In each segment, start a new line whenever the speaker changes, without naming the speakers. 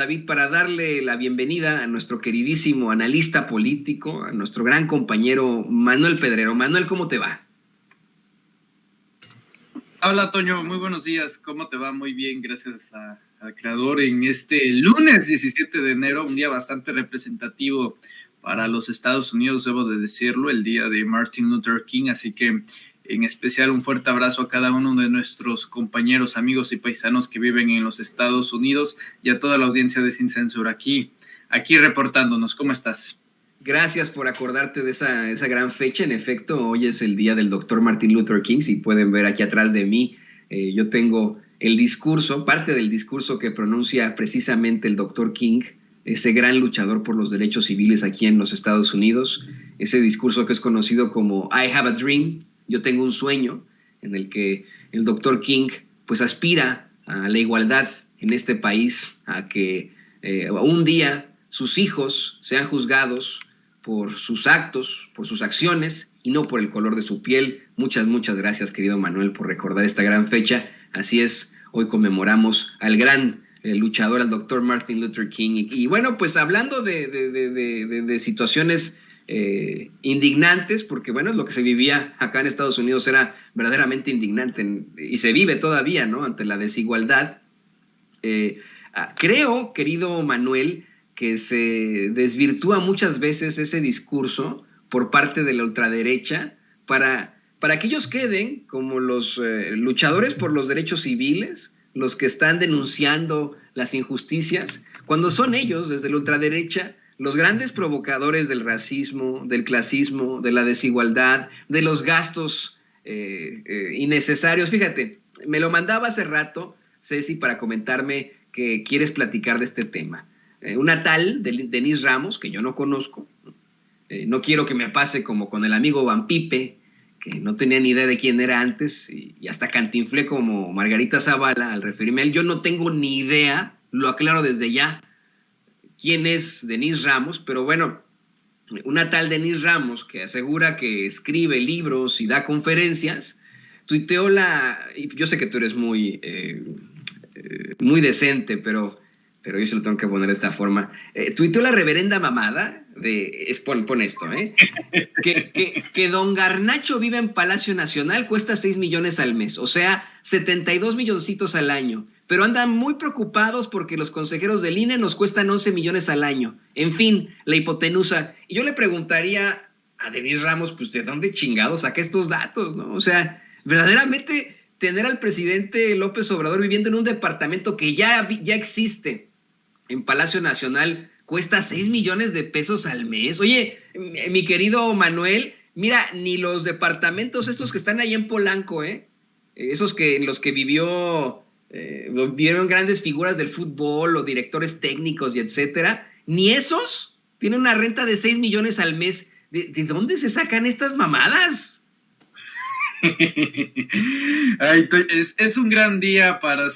David, para darle la bienvenida a nuestro queridísimo analista político, a nuestro gran compañero Manuel Pedrero. Manuel, ¿cómo te va?
Hola, Toño, muy buenos días. ¿Cómo te va? Muy bien, gracias al creador en este lunes 17 de enero, un día bastante representativo para los Estados Unidos, debo de decirlo, el día de Martin Luther King, así que en especial un fuerte abrazo a cada uno de nuestros compañeros, amigos y paisanos que viven en los Estados Unidos y a toda la audiencia de Sin Censura aquí reportándonos. ¿Cómo estás?
Gracias por acordarte de esa gran fecha. En efecto, hoy es el día del doctor Martin Luther King. Si pueden ver aquí atrás de mí, yo tengo el discurso, parte del discurso que pronuncia precisamente el doctor King, ese gran luchador por los derechos civiles aquí en los Estados Unidos. Ese discurso que es conocido como I Have a Dream, yo tengo un sueño, en el que el doctor King pues aspira a la igualdad en este país, a que un día sus hijos sean juzgados por sus actos, por sus acciones y no por el color de su piel. Muchas gracias, querido Manuel, por recordar esta gran fecha. Así es, hoy conmemoramos al gran luchador, al doctor Martin Luther King. Y bueno, pues hablando de situaciones indignantes, porque bueno, lo que se vivía acá en Estados Unidos era verdaderamente indignante y se vive todavía, ¿no? Ante la desigualdad. Creo, querido Manuel, que se desvirtúa muchas veces ese discurso por parte de la ultraderecha para que ellos queden como los luchadores por los derechos civiles, los que están denunciando las injusticias, cuando son ellos, desde la ultraderecha, los grandes provocadores del racismo, del clasismo, de la desigualdad, de los gastos innecesarios. Fíjate, me lo mandaba hace rato Ceci para comentarme que quieres platicar de este tema. Una tal Denise Ramos, que yo no conozco, no quiero que me pase como con el amigo Van Pipe, que no tenía ni idea de quién era antes, y hasta cantinflé como Margarita Zavala al referirme a él. Yo no tengo ni idea, lo aclaro desde ya, quién es Denise Ramos, pero bueno, una tal Denise Ramos que asegura que escribe libros y da conferencias, tuiteó y yo sé que tú eres muy decente, pero yo se lo tengo que poner de esta forma. Tuiteó la reverenda mamada pon esto, que don Garnacho vive en Palacio Nacional, cuesta 6 millones al mes, o sea, 72 milloncitos al año, pero andan muy preocupados porque los consejeros del INE nos cuestan 11 millones al año. En fin, la hipotenusa. Y yo le preguntaría a Denise Ramos, pues, ¿de dónde chingados saca estos datos, no? O sea, verdaderamente tener al presidente López Obrador viviendo en un departamento que ya existe en Palacio Nacional cuesta 6 millones de pesos al mes. Oye, mi querido Manuel, mira, ni los departamentos estos que están ahí en Polanco, esos que en los que vieron grandes figuras del fútbol o directores técnicos y etcétera, ni esos tienen una renta de 6 millones al mes. ¿De dónde se sacan estas mamadas?
Ay, es un gran día para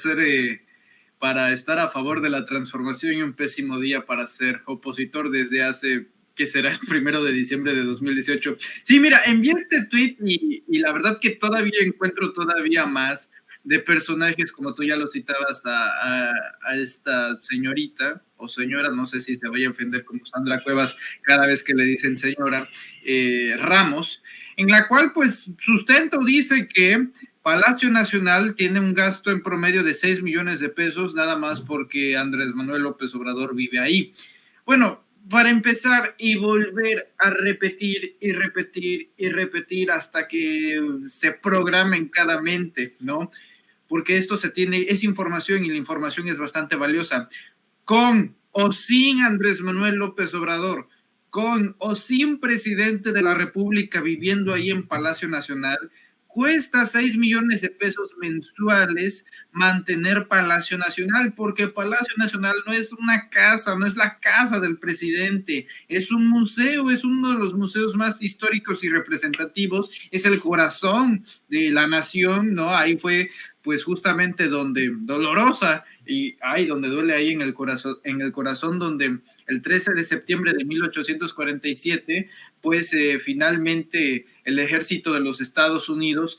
para estar a favor de la transformación y un pésimo día para ser opositor desde hace, que será el 1 de diciembre de 2018. Sí, mira, envié este tweet y la verdad que todavía encuentro todavía más de personajes, como tú ya lo citabas, a esta señorita o señora, no sé si se vaya a ofender como Sandra Cuevas cada vez que le dicen señora, Ramos, en la cual pues sustento dice que Palacio Nacional tiene un gasto en promedio de 6 millones de pesos, nada más porque Andrés Manuel López Obrador vive ahí. Bueno, para empezar y volver a repetir y repetir y repetir hasta que se programe en cada mente, ¿no? Porque esto es información y la información es bastante valiosa. Con o sin Andrés Manuel López Obrador, con o sin presidente de la República viviendo ahí en Palacio Nacional, cuesta 6 millones de pesos mensuales mantener Palacio Nacional, porque Palacio Nacional no es una casa, no es la casa del presidente, es un museo, es uno de los museos más históricos y representativos, es el corazón de la nación, ¿no? Ahí fue pues justamente donde dolorosa y donde duele ahí en el corazón donde el 13 de septiembre de 1847 pues finalmente el ejército de los Estados Unidos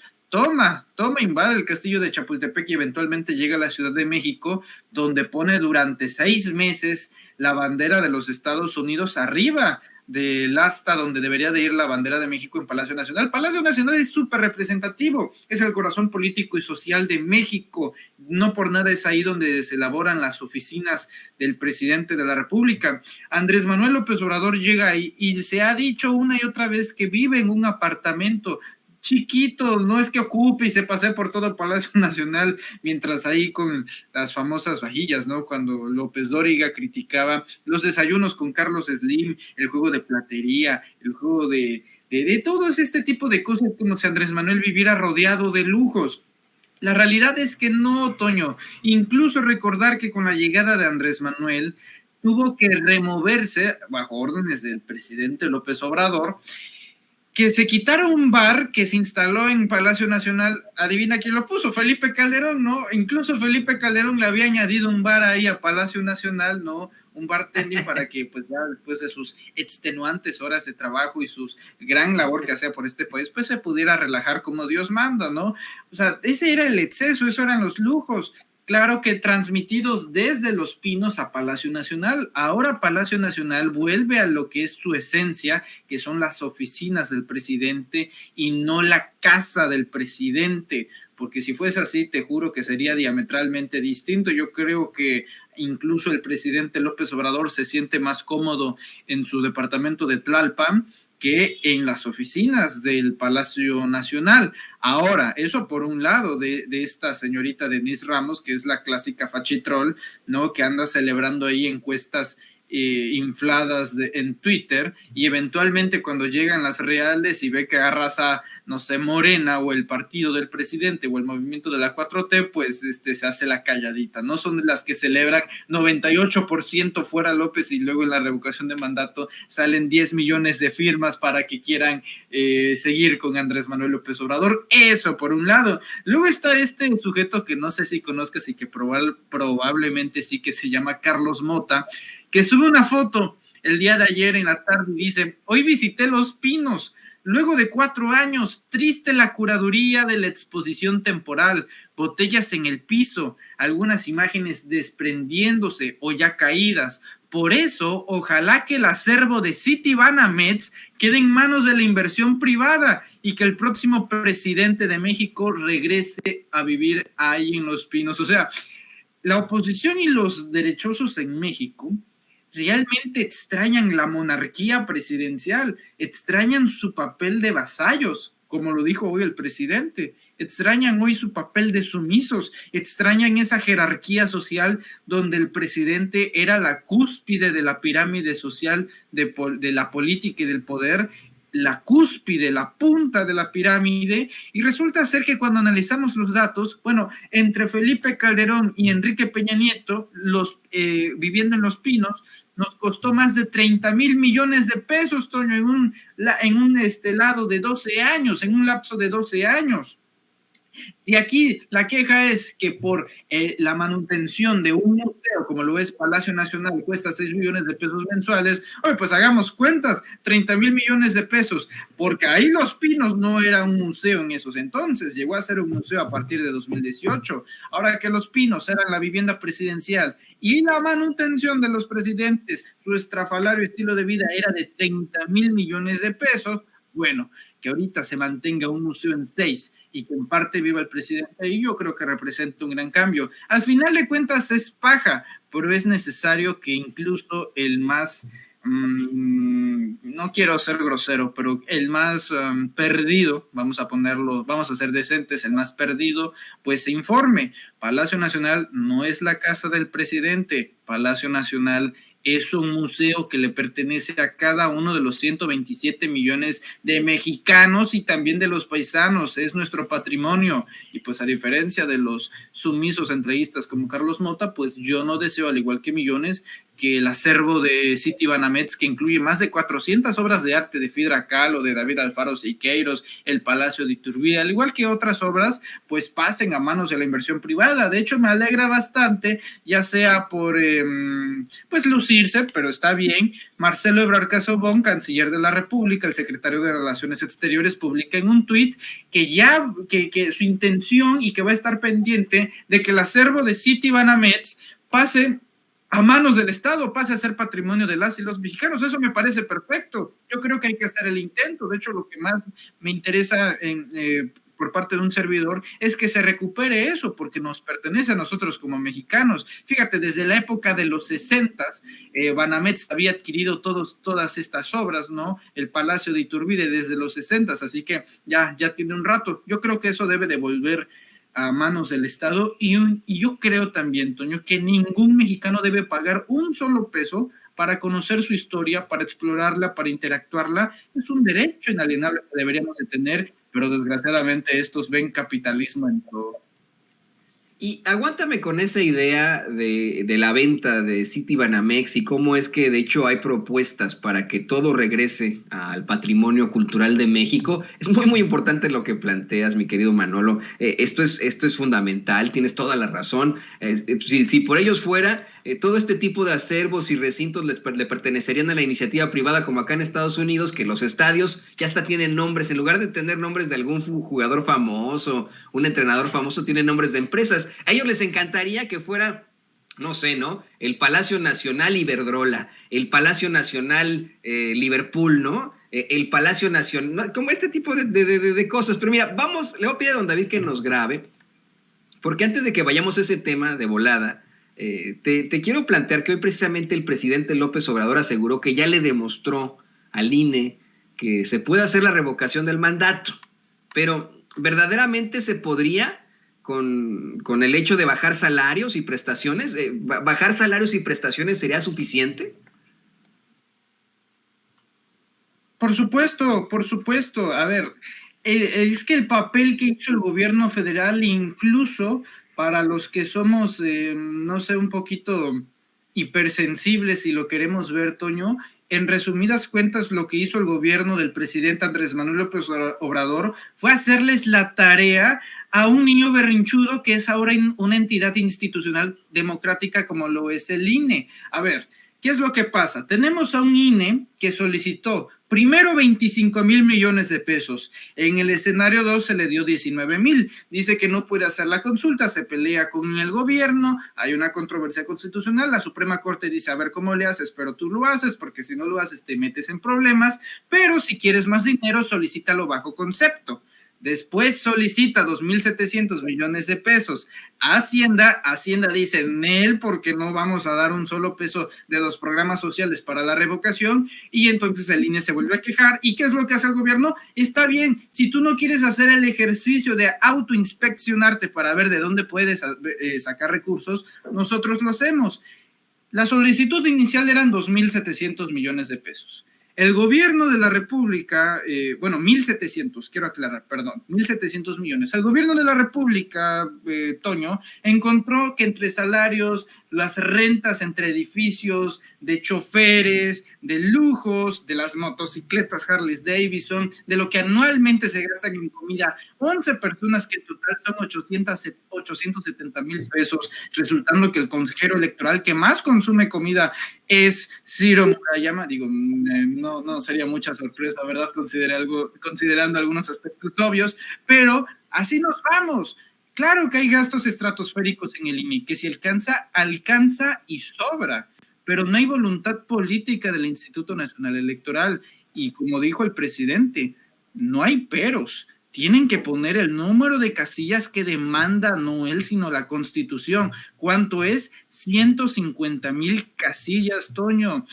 invade el castillo de Chapultepec y eventualmente llega a la Ciudad de México, donde pone durante 6 meses la bandera de los Estados Unidos arriba del asta donde debería de ir la bandera de México en Palacio Nacional. Palacio Nacional es súper representativo, es el corazón político y social de México, no por nada es ahí donde se elaboran las oficinas del presidente de la República. Andrés Manuel López Obrador llega ahí y se ha dicho una y otra vez que vive en un apartamento chiquito, no es que ocupe y se pase por todo Palacio Nacional, mientras ahí con las famosas vajillas, ¿no? Cuando López Dóriga criticaba los desayunos con Carlos Slim, el juego de platería, el juego de todo este tipo de cosas, como si Andrés Manuel viviera rodeado de lujos. La realidad es que no, Toño. Incluso recordar que con la llegada de Andrés Manuel tuvo que removerse, bajo órdenes del presidente López Obrador, que se quitara un bar que se instaló en Palacio Nacional. Adivina quién lo puso, Felipe Calderón, ¿no? Incluso Felipe Calderón le había añadido un bar ahí a Palacio Nacional, ¿no? Un bartending para que, pues ya después de sus extenuantes horas de trabajo y su gran labor que hacía por este país, pues se pudiera relajar como Dios manda, ¿no? O sea, ese era el exceso, eso eran los lujos. Claro que transmitidos desde Los Pinos a Palacio Nacional. Ahora Palacio Nacional vuelve a lo que es su esencia, que son las oficinas del presidente y no la casa del presidente, porque si fuese así, te juro que sería diametralmente distinto. Yo creo que incluso el presidente López Obrador se siente más cómodo en su departamento de Tlalpan que en las oficinas del Palacio Nacional. Ahora, eso por un lado de esta señorita Denise Ramos, que es la clásica fachitrol, ¿no? Que anda celebrando ahí encuestas infladas en Twitter, y eventualmente cuando llegan las reales y ve que arrasa, no sé, Morena o el partido del presidente o el movimiento de la 4T, pues se hace la calladita. No son las que celebran 98% fuera López y luego en la revocación de mandato salen 10 millones de firmas para que quieran seguir con Andrés Manuel López Obrador. Eso por un lado. Luego está este sujeto que no sé si conozcas y que probablemente sí, que se llama Carlos Mota, que sube una foto el día de ayer en la tarde y dice: hoy visité Los Pinos, luego de 4 años, triste la curaduría de la exposición temporal, botellas en el piso, algunas imágenes desprendiéndose o ya caídas. Por eso, ojalá que el acervo de Citibanamex quede en manos de la inversión privada y que el próximo presidente de México regrese a vivir ahí en Los Pinos. O sea, la oposición y los derechosos en México realmente extrañan la monarquía presidencial, extrañan su papel de vasallos, como lo dijo hoy el presidente, extrañan hoy su papel de sumisos, extrañan esa jerarquía social donde el presidente era la cúspide de la pirámide social de la política y del poder, la cúspide, la punta de la pirámide, y resulta ser que cuando analizamos los datos, bueno, entre Felipe Calderón y Enrique Peña Nieto, viviendo en Los Pinos, nos costó más de 30,000 millones de pesos, Toño, en un lado de 12 años, en un lapso de 12 años. Si aquí la queja es que por la manutención de un museo, como lo es Palacio Nacional, cuesta 6 millones de pesos mensuales, pues hagamos cuentas, 30,000 millones de pesos, porque ahí Los Pinos no era un museo en esos entonces, llegó a ser un museo a partir de 2018, ahora que Los Pinos eran la vivienda presidencial y la manutención de los presidentes, su estrafalario estilo de vida era de 30,000 millones de pesos, bueno, que ahorita se mantenga un museo en 6 y que en parte viva el presidente, y yo creo que representa un gran cambio. Al final de cuentas es paja, pero es necesario que incluso el más, no quiero ser grosero, pero el más perdido, vamos a ser decentes, el más perdido, pues se informe. Palacio Nacional no es la casa del presidente, Palacio Nacional es un museo que le pertenece a cada uno de los 127 millones de mexicanos y también de los paisanos, es nuestro patrimonio. Y pues a diferencia de los sumisos entreguistas como Carlos Mota, pues yo no deseo, al igual que millones, que el acervo de Citibanamex, que incluye más de 400 obras de arte de Frida Kahlo, de David Alfaro Siqueiros, el Palacio de Iturbide, al igual que otras obras, pues pasen a manos de la inversión privada. De hecho, me alegra bastante, ya sea por pues lucir decirse, pero está bien. Marcelo Ebrard Casobón, canciller de la República, el secretario de Relaciones Exteriores, publica en un tuit que su intención y que va a estar pendiente de que el acervo de Citibanamex pase a manos del Estado, pase a ser patrimonio de las y los mexicanos. Eso me parece perfecto. Yo creo que hay que hacer el intento. De hecho, lo que más me interesa por parte de un servidor es que se recupere eso, porque nos pertenece a nosotros como mexicanos. Fíjate, desde la época de los 60s, Banamex había adquirido todas estas obras, ¿no? El Palacio de Iturbide desde los 60s, así que ya tiene un rato. Yo creo que eso debe de volver a manos del Estado, y yo creo también, Toño, que ningún mexicano debe pagar un solo peso para conocer su historia, para explorarla, para interactuarla. Es un derecho inalienable que deberíamos de tener, pero desgraciadamente estos ven capitalismo en todo.
Y aguántame con esa idea de la venta de Citibanamex y cómo es que de hecho hay propuestas para que todo regrese al patrimonio cultural de México. Es muy importante lo que planteas, mi querido Manolo. Esto es fundamental, tienes toda la razón. Si por ellos fuera, todo este tipo de acervos y recintos le pertenecerían a la iniciativa privada, como acá en Estados Unidos, que los estadios ya hasta tienen nombres. En lugar de tener nombres de algún jugador famoso, un entrenador famoso, tienen nombres de empresas. A ellos les encantaría que fuera, no sé, ¿no? El Palacio Nacional Iberdrola, el Palacio Nacional Liverpool, ¿no? El Palacio Nacional, como este tipo de cosas. Pero mira, le voy a pedir a don David que nos grabe, porque antes de que vayamos a ese tema de volada, te quiero plantear que hoy precisamente el presidente López Obrador aseguró que ya le demostró al INE que se puede hacer la revocación del mandato, pero ¿verdaderamente se podría con el hecho de bajar salarios y prestaciones? ¿Bajar salarios y prestaciones sería suficiente?
Por supuesto. A ver, es que el papel que hizo el gobierno federal, incluso para los que somos, no sé, un poquito hipersensibles, si lo queremos ver, Toño, en resumidas cuentas, lo que hizo el gobierno del presidente Andrés Manuel López Obrador fue hacerles la tarea a un niño berrinchudo que es ahora una entidad institucional democrática como lo es el INE. A ver, ¿qué es lo que pasa? Tenemos a un INE que solicitó primero 25,000 millones de pesos. En el escenario 2 se le dio 19,000. Dice que no puede hacer la consulta, se pelea con el gobierno, hay una controversia constitucional, la Suprema Corte dice, a ver cómo le haces, pero tú lo haces, porque si no lo haces te metes en problemas, pero si quieres más dinero, solicítalo bajo concepto. Después solicita 2,700 millones de pesos. Hacienda dice, Nel, porque no vamos a dar un solo peso de los programas sociales para la revocación, y entonces el INE se vuelve a quejar. ¿Y qué es lo que hace el gobierno? Está bien, si tú no quieres hacer el ejercicio de autoinspeccionarte para ver de dónde puedes sacar recursos, nosotros lo hacemos. La solicitud inicial eran 2,700 millones de pesos. El gobierno de la República, 1,700, quiero aclarar, perdón, 1,700 millones. El gobierno de la República, Toño, encontró que entre salarios, las rentas entre edificios, de choferes, de lujos, de las motocicletas Harley Davidson, de lo que anualmente se gastan en comida, 11 personas que en total son 870 mil pesos, resultando que el consejero electoral que más consume comida es Ciro Murayama. Digo, no sería mucha sorpresa, ¿verdad? Considerando algunos aspectos obvios, pero así nos vamos. Claro que hay gastos estratosféricos en el INE, que si alcanza y sobra, pero no hay voluntad política del Instituto Nacional Electoral. Y como dijo el presidente, no hay peros. Tienen que poner el número de casillas que demanda no él, sino la Constitución. ¿Cuánto es? 150,000 casillas, Toño.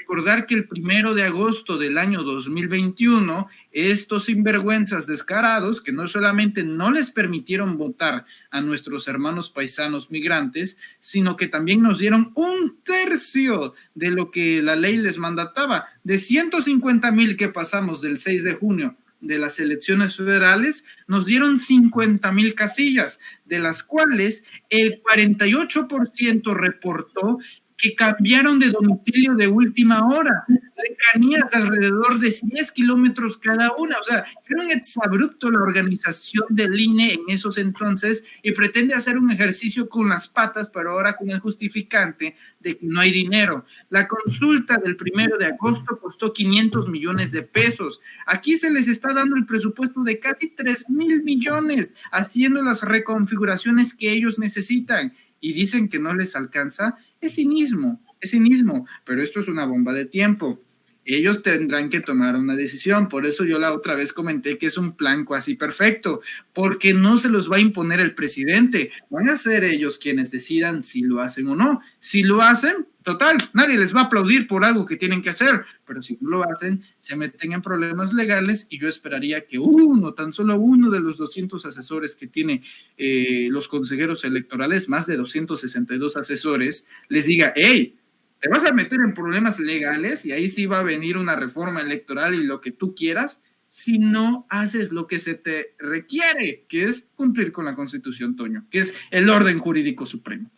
Recordar que el 1 de agosto del año 2021, estos sinvergüenzas descarados, que no solamente no les permitieron votar a nuestros hermanos paisanos migrantes, sino que también nos dieron 1/3 de lo que la ley les mandataba. De 150,000 que pasamos del 6 de junio de las elecciones federales, nos dieron 50,000 casillas, de las cuales el 48% reportó que cambiaron de domicilio de última hora, lejanías alrededor de 10 kilómetros cada una. O sea, era un exabrupto la organización del INE en esos entonces y pretende hacer un ejercicio con las patas, pero ahora con el justificante de que no hay dinero. La consulta del 1 de agosto costó 500 millones de pesos. Aquí se les está dando el presupuesto de casi 3,000 millones, haciendo las reconfiguraciones que ellos necesitan y dicen que no les alcanza. Es cinismo, pero esto es una bomba de tiempo. Ellos tendrán que tomar una decisión. Por eso yo la otra vez comenté que es un plan casi perfecto, porque no se los va a imponer el presidente. Van a ser ellos quienes decidan si lo hacen o no. Si lo hacen, total, nadie les va a aplaudir por algo que tienen que hacer, pero si no lo hacen, se meten en problemas legales y yo esperaría que tan solo uno de los 200 asesores que tiene los consejeros electorales, más de 262 asesores, les diga, hey, te vas a meter en problemas legales y ahí sí va a venir una reforma electoral y lo que tú quieras si no haces lo que se te requiere, que es cumplir con la Constitución, Toño, que es el orden jurídico supremo.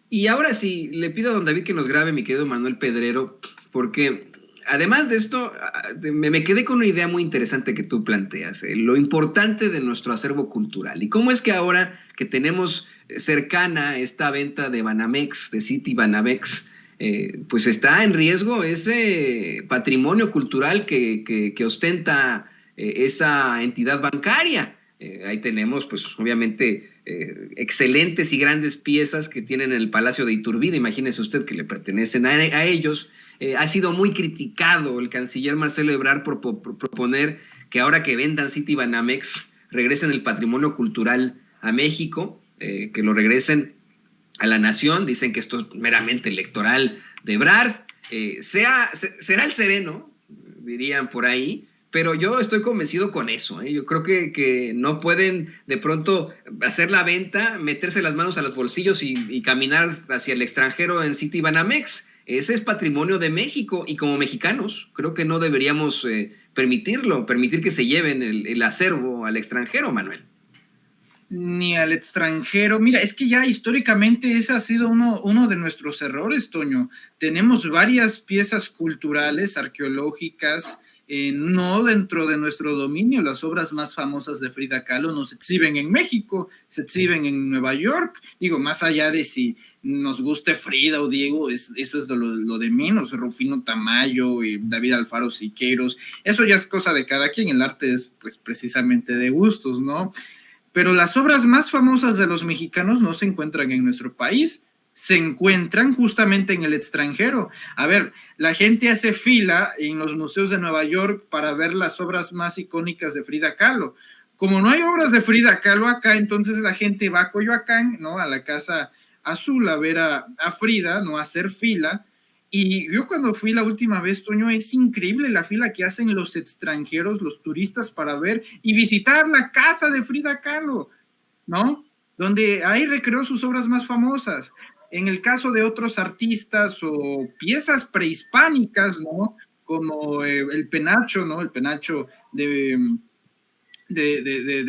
Y ahora sí, le pido a don David que nos grabe, mi querido Manuel Pedrero, porque además de esto, me quedé con una idea muy interesante que tú planteas, lo importante de nuestro acervo cultural y cómo es que ahora que tenemos cercana esta venta de Banamex, de City Banamex, pues está en riesgo ese patrimonio cultural que ostenta esa entidad bancaria. Ahí tenemos, pues obviamente, excelentes y grandes piezas que tienen en el Palacio de Iturbide, imagínese usted que le pertenecen a ellos. Ha sido muy criticado el canciller Marcelo Ebrard por proponer que ahora que vendan City Banamex regresen el patrimonio cultural a México, que lo regresen a la nación. Dicen que esto es meramente electoral de Ebrard. Será el sereno, dirían por ahí, pero yo estoy convencido con eso. Yo creo que no pueden de pronto hacer la venta, meterse las manos a los bolsillos y caminar hacia el extranjero en City Banamex. Ese es patrimonio de México y como mexicanos creo que no deberíamos permitir que se lleven el acervo al extranjero, Manuel.
Ni al extranjero. Mira, es que ya históricamente ese ha sido uno de nuestros errores, Toño. Tenemos varias piezas culturales, arqueológicas, no dentro de nuestro dominio. Las obras más famosas de Frida Kahlo no se exhiben en México, se exhiben en Nueva York. Digo, más allá de si nos guste Frida o Diego, eso es lo de menos. Rufino Tamayo, David Alfaro Siqueiros, eso ya es cosa de cada quien. El arte es pues precisamente de gustos, ¿no? Pero las obras más famosas de los mexicanos no se encuentran en nuestro país, se encuentran justamente en el extranjero. A ver, la gente hace fila en los museos de Nueva York para ver las obras más icónicas de Frida Kahlo. Como no hay obras de Frida Kahlo acá, entonces la gente va a Coyoacán, ¿no? A la Casa Azul a ver a Frida, ¿no? A hacer fila. Y yo cuando fui la última vez, Toño, es increíble la fila que hacen los extranjeros, los turistas, para ver y visitar la casa de Frida Kahlo, ¿no? Donde ahí recreó sus obras más famosas. En el caso de otros artistas o piezas prehispánicas, ¿no? Como el penacho, ¿no? El penacho de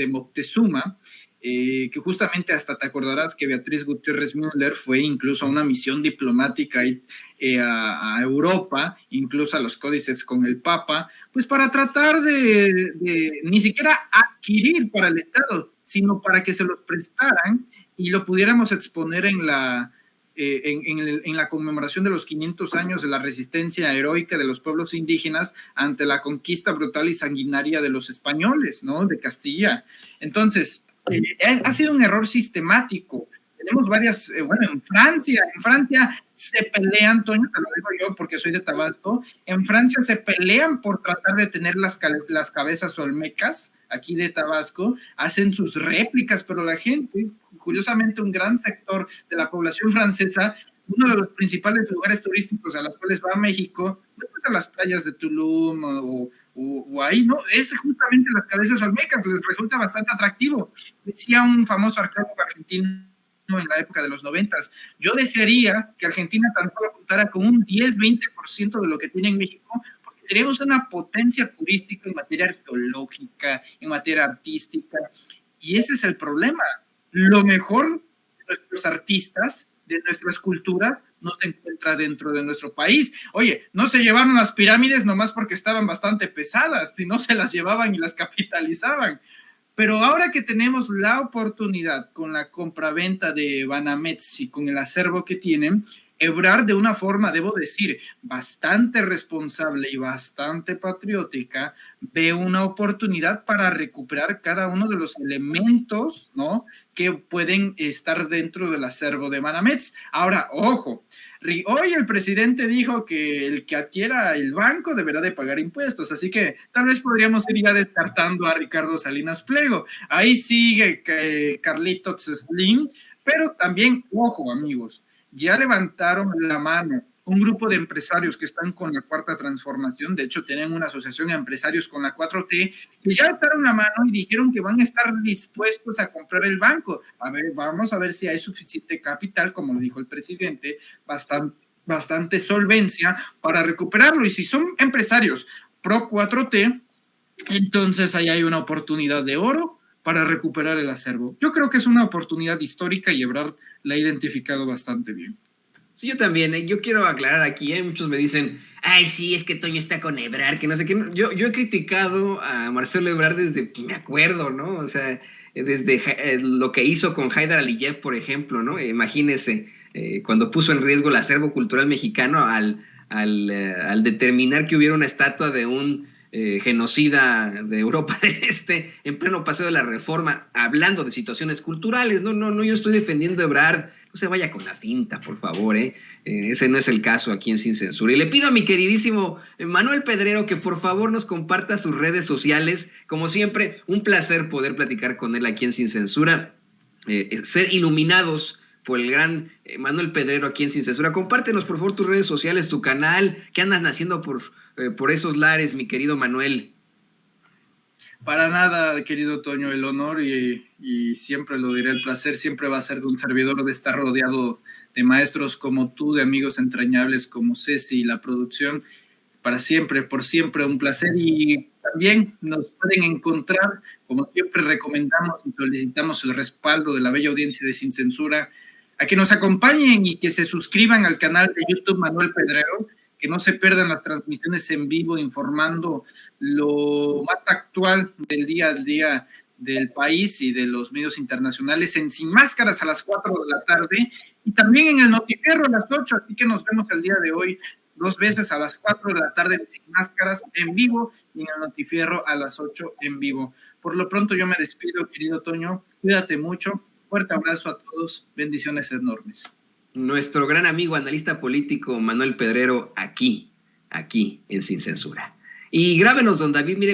Moctezuma, que justamente hasta te acordarás que Beatriz Gutiérrez Müller fue incluso a una misión diplomática a Europa, incluso a los códices con el Papa, pues para tratar de ni siquiera adquirir para el Estado, sino para que se los prestaran y lo pudiéramos exponer en la conmemoración de los 500 años de la resistencia heroica de los pueblos indígenas ante la conquista brutal y sanguinaria de los españoles, ¿no? De Castilla. Entonces, ha sido un error sistemático. Tenemos varias, en Francia se pelean, Toño, te lo digo yo porque soy de Tabasco, en Francia se pelean por tratar de tener las cabezas olmecas, aquí de Tabasco, hacen sus réplicas, pero la gente, curiosamente un gran sector de la población francesa, uno de los principales lugares turísticos a los cuales va a México, no es a las playas de Tulum o ahí, ¿no? Es justamente las cabezas olmecas, les resulta bastante atractivo. Decía un famoso arqueólogo argentino en la época de los 90, yo desearía que Argentina tan solo contara con un 10-20% de lo que tiene en México, porque seríamos una potencia turística en materia arqueológica, en materia artística, y ese es el problema. Lo mejor de nuestros artistas, de nuestras culturas, no se encuentra dentro de nuestro país. Oye, no se llevaron las pirámides nomás porque estaban bastante pesadas, si no se las llevaban y las capitalizaban. Pero ahora que tenemos la oportunidad con la compraventa de Banamex y con el acervo que tienen, Ebrard de una forma, debo decir, bastante responsable y bastante patriótica, ve una oportunidad para recuperar cada uno de los elementos, ¿no?, que pueden estar dentro del acervo de Banamex. Ahora, ojo, hoy el presidente dijo que el que adquiera el banco deberá de pagar impuestos, así que tal vez podríamos ir ya descartando a Ricardo Salinas Pliego. Ahí sigue Carlitos Slim, pero también, ojo amigos, ya levantaron la mano un grupo de empresarios que están con la Cuarta Transformación, de hecho tienen una asociación de empresarios con la 4T, que ya alzaron la mano y dijeron que van a estar dispuestos a comprar el banco. A ver, vamos a ver si hay suficiente capital, como lo dijo el presidente, bastante solvencia para recuperarlo. Y si son empresarios pro 4T, entonces ahí hay una oportunidad de oro para recuperar el acervo. Yo creo que es una oportunidad histórica y Ebrard la ha identificado bastante bien.
Sí, yo también, yo quiero aclarar aquí, muchos me dicen, ay, sí, es que Toño está con Ebrard, que no sé qué. Yo he criticado a Marcelo Ebrard desde que me acuerdo, ¿no? O sea, desde lo que hizo con Haidar Aliyev, por ejemplo, ¿no? Imagínese, cuando puso en riesgo el acervo cultural mexicano al determinar que hubiera una estatua de un genocida de Europa del Este en pleno paseo de la Reforma, hablando de situaciones culturales. No, yo estoy defendiendo a Ebrard, no se vaya con la finta, por favor, ese no es el caso aquí en Sin Censura. Y le pido a mi queridísimo Manuel Pedrero que por favor nos comparta sus redes sociales. Como siempre, un placer poder platicar con él aquí en Sin Censura, ser iluminados por el gran Manuel Pedrero aquí en Sin Censura. Compártenos por favor tus redes sociales, tu canal, qué andas haciendo por esos lares, mi querido Manuel.
Para nada, querido Toño, el honor y siempre lo diré, el placer siempre va a ser de un servidor de estar rodeado de maestros como tú, de amigos entrañables como Ceci y la producción. Para siempre, por siempre, un placer. Y también nos pueden encontrar, como siempre recomendamos y solicitamos el respaldo de la bella audiencia de Sin Censura, a que nos acompañen y que se suscriban al canal de YouTube Manuel Pedrero, que no se pierdan las transmisiones en vivo informando lo más actual del día a día del país y de los medios internacionales en Sin Máscaras a las 4 de la tarde y también en el Notifierro a las 8, así que nos vemos el día de hoy 2 veces a las 4 de la tarde en Sin Máscaras en vivo y en el Notifierro a las 8 en vivo. Por lo pronto yo me despido, querido Toño, cuídate mucho, fuerte abrazo a todos, bendiciones enormes.
Nuestro gran amigo analista político Manuel Pedrero aquí en Sin Censura. Y grábenos, don David, mire.